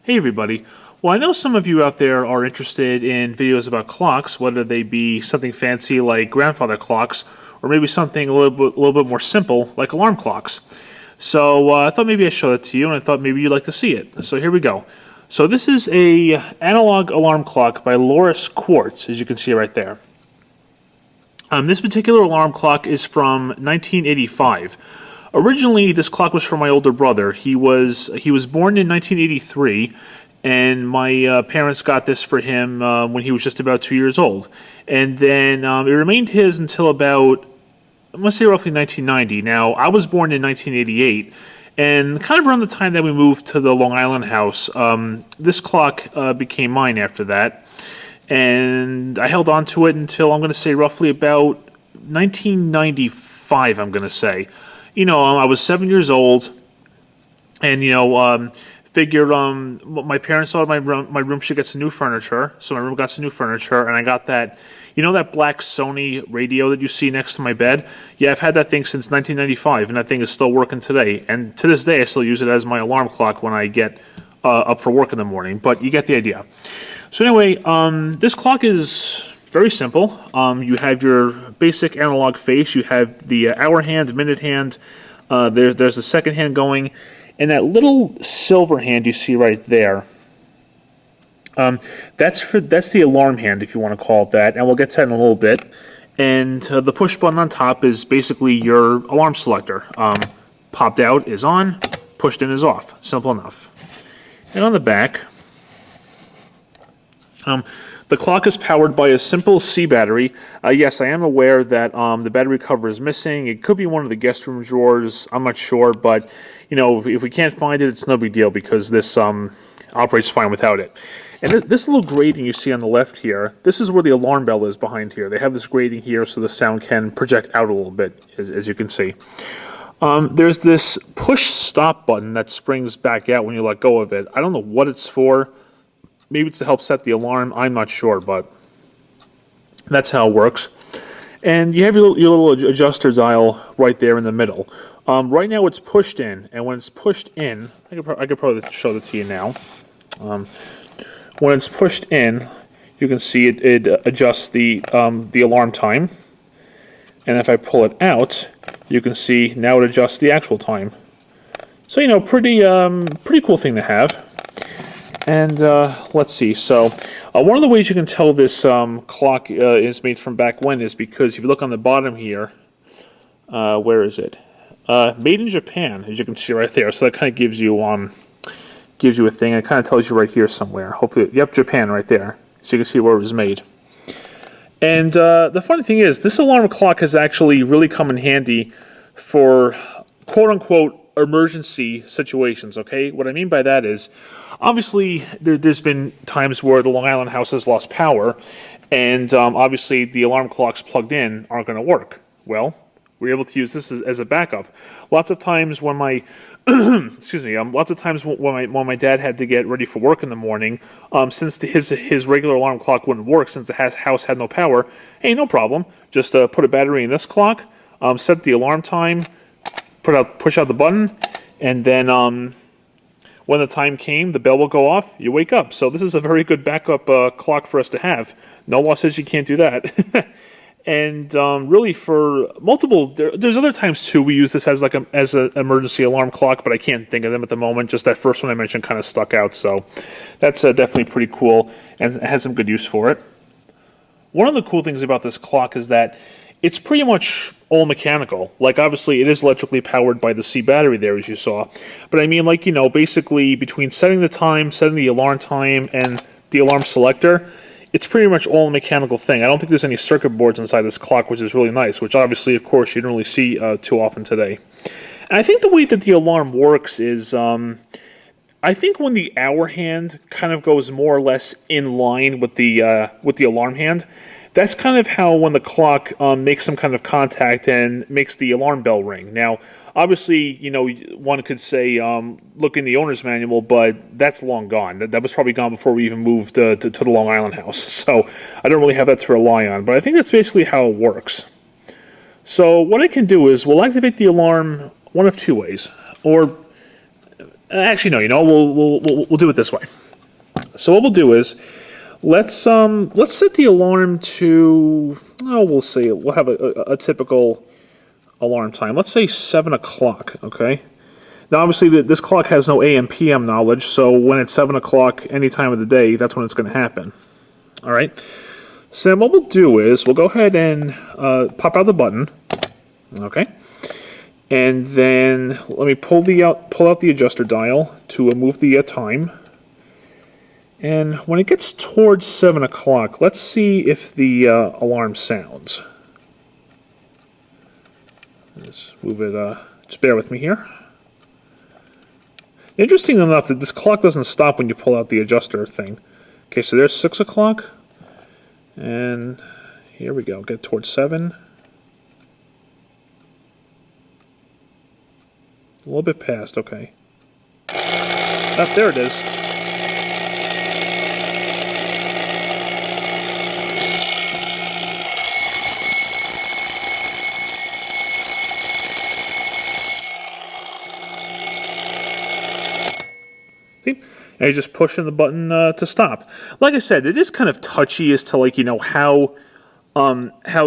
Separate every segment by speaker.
Speaker 1: Hey everybody. Well, I know some of you out there are interested in videos about clocks, whether they be something fancy like grandfather clocks, or maybe something a little bit more simple like alarm clocks. So I thought maybe I'd show it to you, and I thought maybe you'd like to see it. So here we go. So this is a analog alarm clock by Loris Quartz, as you can see right there. This particular alarm clock is from 1985. Originally, this clock was for my older brother. He was born in 1983, and my parents got this for him when he was just about 2 years old. And then it remained his until about, I'm going to say roughly 1990. Now, I was born in 1988, and kind of around the time that we moved to the Long Island house, this clock became mine after that. And I held on to it until, I'm going to say, roughly about 1995, I'm going to say. You know, I was 7 years old, and, figured my parents thought my room should get some new furniture, so my room got some new furniture, and I got that, that black Sony radio that you see next to my bed? Yeah, I've had that thing since 1995, and that thing is still working today. And to this day, I still use it as my alarm clock when I get up for work in the morning, but you get the idea. So anyway, this clock is very simple. You have your basic analog face. You have the hour hand, minute hand. There's the second hand going, and that little silver hand you see right there. That's the alarm hand, if you want to call it that, and we'll get to that in a little bit. And the push button on top is basically your alarm selector. Popped out is on, pushed in is off. Simple enough. And on the back, the clock is powered by a simple C battery. Yes, I am aware that the battery cover is missing. It could be one of the guest room drawers. I'm not sure, but if we can't find it, it's no big deal because this operates fine without it. And this little grating you see on the left here, this is where the alarm bell is behind here. They have this grating here so the sound can project out a little bit, as you can see. There's this push stop button that springs back out when you let go of it. I don't know what it's for. Maybe it's to help set the alarm. I'm not sure, but that's how it works. And you have your little adjuster dial right there in the middle. Right now it's pushed in, and when it's pushed in, I could probably show it to you now. When it's pushed in, you can see it adjusts the alarm time. And if I pull it out, you can see now it adjusts the actual time. So pretty cool thing to have. And let's see. So one of the ways you can tell this clock is made from back when is because if you look on the bottom here, where is it? Made in Japan, as you can see right there. So that kind of gives you a thing. It kind of tells you right here somewhere. Hopefully, yep, Japan right there. So you can see where it was made. And the funny thing is, this alarm clock has actually really come in handy for quote-unquote emergency situations, okay? What I mean by that is, obviously, there's been times where the Long Island house has lost power, and obviously the alarm clocks plugged in aren't going to work. Well, we're able to use this as a backup. Lots of times when my lots of times when my dad had to get ready for work in the morning, since his regular alarm clock wouldn't work since the house had no power, hey, no problem. Just put a battery in this clock, set the alarm time, push out the button, and then when the time came, the bell will go off, you wake up. So this is a very good backup clock for us to have. No law says you can't do that. And really for multiple, there's other times too we use this as an emergency alarm clock, but I can't think of them at the moment. Just that first one I mentioned kind of stuck out, so that's definitely pretty cool and it has some good use for it. One of the cool things about this clock is that it's pretty much all mechanical. Like, obviously, it is electrically powered by the C battery there, as you saw. But I mean, basically between setting the time, setting the alarm time, and the alarm selector, it's pretty much all a mechanical thing. I don't think there's any circuit boards inside this clock, which is really nice, which obviously, of course, you don't really see too often today. And I think the way that the alarm works is, I think when the hour hand kind of goes more or less in line with the alarm hand, that's kind of how when the clock makes some kind of contact and makes the alarm bell ring. Now, obviously, one could say, look in the owner's manual, but that's long gone. That was probably gone before we even moved to the Long Island house. So I don't really have that to rely on. But I think that's basically how it works. So what I can do is we'll activate the alarm one of two ways. Or Actually, no. You know, we'll do it this way. So what we'll do is let's set the alarm to, oh, we'll see. We'll have a typical alarm time. Let's say 7 o'clock. Okay. Now, obviously, this clock has no AM PM knowledge, so when it's 7 o'clock any time of the day, that's when it's going to happen. All right. So then what we'll do is we'll go ahead and pop out the button. Okay. And then let me pull out the adjuster dial to move the time. And when it gets towards 7 o'clock, let's see if the alarm sounds. Just move it, just bear with me here. Interesting enough that this clock doesn't stop when you pull out the adjuster thing. Okay, so there's 6 o'clock. And here we go, get towards 7. A little bit past, okay. Ah, there it is. See? And you're just pushing the button to stop. Like I said, it is kind of touchy as to, like, you know, how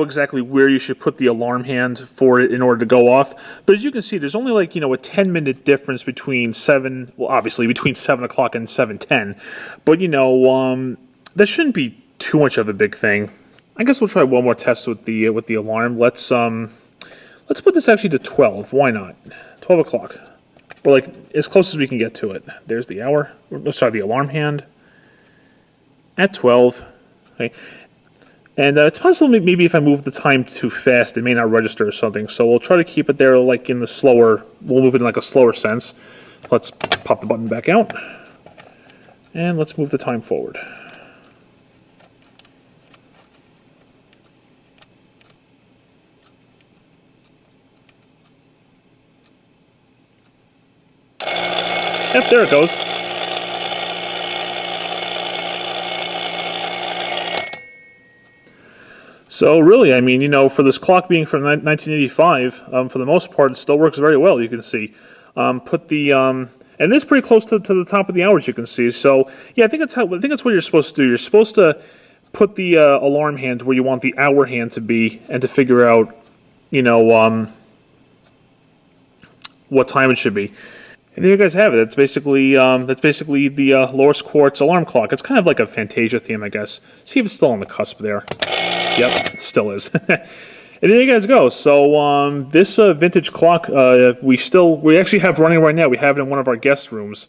Speaker 1: exactly where you should put the alarm hand for it in order to go off. But as you can see, there's only, like, you know, a 10-minute difference between 7, well, obviously between 7 o'clock and 7:10. But, you know, that shouldn't be too much of a big thing. I guess we'll try one more test with the alarm. Let's put this actually to 12. Why not? 12 o'clock. Or, like, as close as we can get to it. There's the hour. Sorry, the alarm hand. At 12. Okay. And it's possible maybe if I move the time too fast, it may not register or something. So we'll try to keep it there, like, in the slower, we'll move it in like a slower sense. Let's pop the button back out. And let's move the time forward. Yep, there it goes. So really, I mean, you know, for this clock being from 1985, for the most part, it still works very well. You can see, put the and it's pretty close to the top of the hours. You can see. So yeah, I think that's what you're supposed to do. You're supposed to put the alarm hand where you want the hour hand to be, and to figure out, you know, what time it should be. And there you guys have it. That's basically the Loris Quartz alarm clock. It's kind of like a Fantasia theme, I guess. See if it's still on the cusp there. Yep, it still is. And there you guys go. So this vintage clock we actually have running right now. We have it in one of our guest rooms,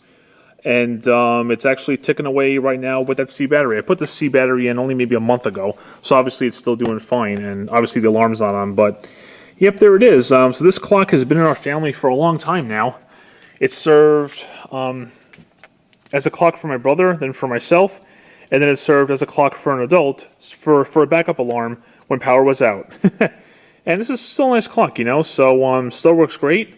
Speaker 1: and it's actually ticking away right now with that C battery. I put the C battery in only maybe a month ago, so obviously it's still doing fine. And obviously the alarm's not on, but yep, there it is. So this clock has been in our family for a long time now. It served as a clock for my brother, then for myself, and then it served as a clock for an adult for a backup alarm when power was out. And this is still a nice clock, you know, so still works great,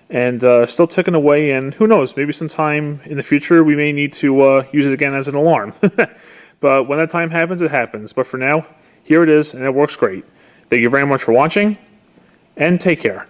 Speaker 1: and still ticking away, and who knows, maybe sometime in the future we may need to use it again as an alarm. But when that time happens, it happens. But for now, here it is, and it works great. Thank you very much for watching, and take care.